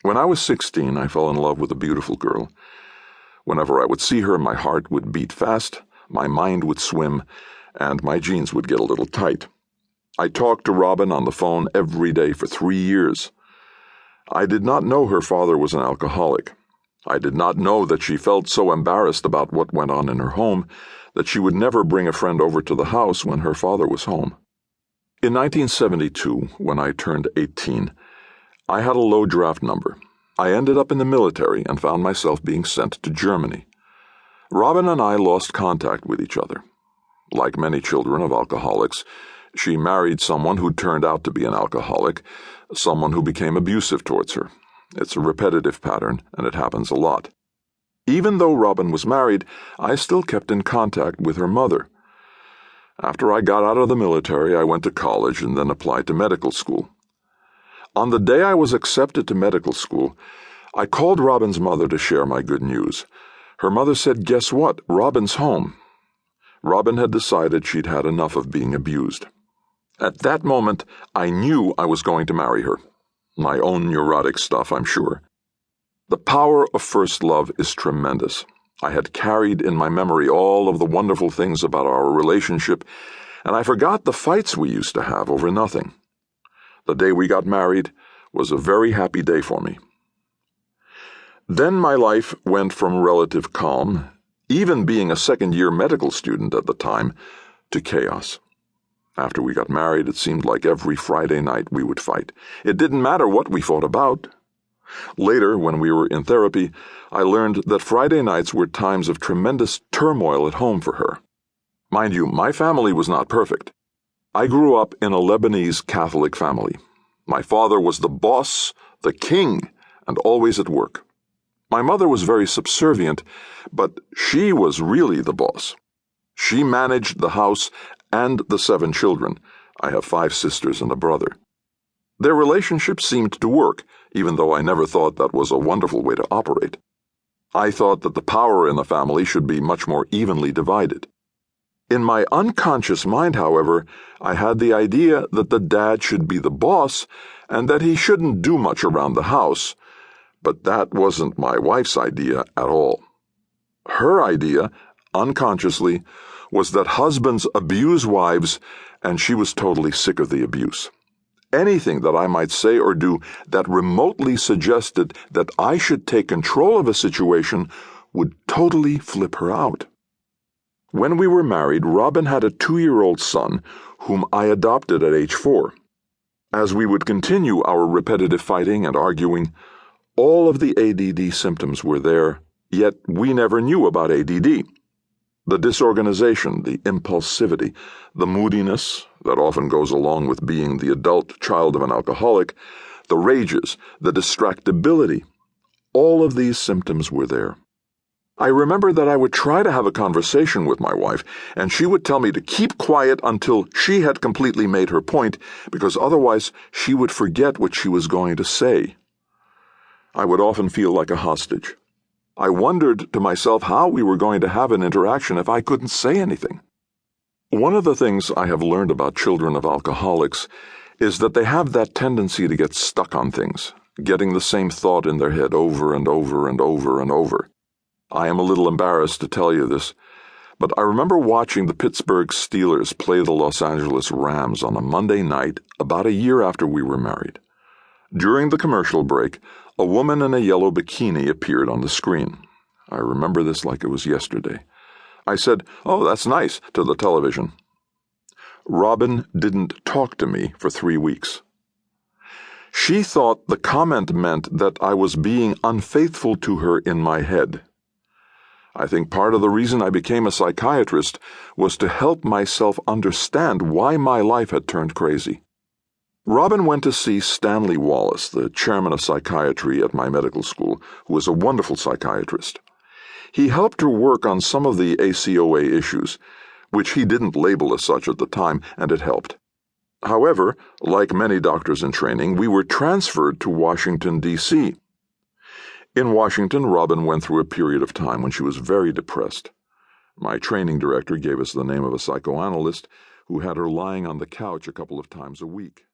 When I was 16, I fell in love with a beautiful girl. Whenever I would see her, my heart would beat fast, my mind would swim, and my jeans would get a little tight. I talked to Robin on the phone every day for 3 years. I did not know her father was an alcoholic. I did not know that she felt so embarrassed about what went on in her home that she would never bring a friend over to the house when her father was home. In 1972, when I turned 18, I had a low draft number. I ended up in the military and found myself being sent to Germany. Robin and I lost contact with each other. Like many children of alcoholics, she married someone who turned out to be an alcoholic, someone who became abusive towards her. It's a repetitive pattern, and it happens a lot. Even though Robin was married, I still kept in contact with her mother. After I got out of the military, I went to college and then applied to medical school. On the day I was accepted to medical school, I called Robin's mother to share my good news. Her mother said, "Guess what? Robin's home." Robin had decided she'd had enough of being abused. At that moment, I knew I was going to marry her. My own neurotic stuff, I'm sure. The power of first love is tremendous. I had carried in my memory all of the wonderful things about our relationship, and I forgot the fights we used to have over nothing. The day we got married was a very happy day for me. Then my life went from relative calm, even being a second-year medical student at the time, to chaos. After we got married, it seemed like every Friday night we would fight. It didn't matter what we fought about. Later, when we were in therapy, I learned that Friday nights were times of tremendous turmoil at home for her. Mind you, my family was not perfect. I grew up in a Lebanese Catholic family. My father was the boss, the king, and always at work. My mother was very subservient, but she was really the boss. She managed the house and the 7 children. I have 5 sisters and a brother. Their relationship seemed to work, even though I never thought that was a wonderful way to operate. I thought that the power in the family should be much more evenly divided. In my unconscious mind, however, I had the idea that the dad should be the boss and that he shouldn't do much around the house, but that wasn't my wife's idea at all. Her idea, unconsciously, was that husbands abuse wives, and she was totally sick of the abuse. Anything that I might say or do that remotely suggested that I should take control of a situation would totally flip her out. When we were married, Robin had a 2-year-old son whom I adopted at age 4. As we would continue our repetitive fighting and arguing, all of the ADD symptoms were there, yet we never knew about ADD. The disorganization, the impulsivity, the moodiness that often goes along with being the adult child of an alcoholic, the rages, the distractibility, all of these symptoms were there. I remember that I would try to have a conversation with my wife, and she would tell me to keep quiet until she had completely made her point, because otherwise she would forget what she was going to say. I would often feel like a hostage. I wondered to myself how we were going to have an interaction if I couldn't say anything. One of the things I have learned about children of alcoholics is that they have that tendency to get stuck on things, getting the same thought in their head over and over and over and over. I am a little embarrassed to tell you this, but I remember watching the Pittsburgh Steelers play the Los Angeles Rams on a Monday night about a year after we were married. During the commercial break, a woman in a yellow bikini appeared on the screen. I remember this like it was yesterday. I said, "Oh, that's nice," to the television. Robin didn't talk to me for 3 weeks. She thought the comment meant that I was being unfaithful to her in my head. I think part of the reason I became a psychiatrist was to help myself understand why my life had turned crazy. Robin went to see Stanley Wallace, the chairman of psychiatry at my medical school, who was a wonderful psychiatrist. He helped her work on some of the ACOA issues, which he didn't label as such at the time, and it helped. However, like many doctors in training, we were transferred to Washington, D.C. In Washington, Robin went through a period of time when she was very depressed. My training director gave us the name of a psychoanalyst who had her lying on the couch a couple of times a week.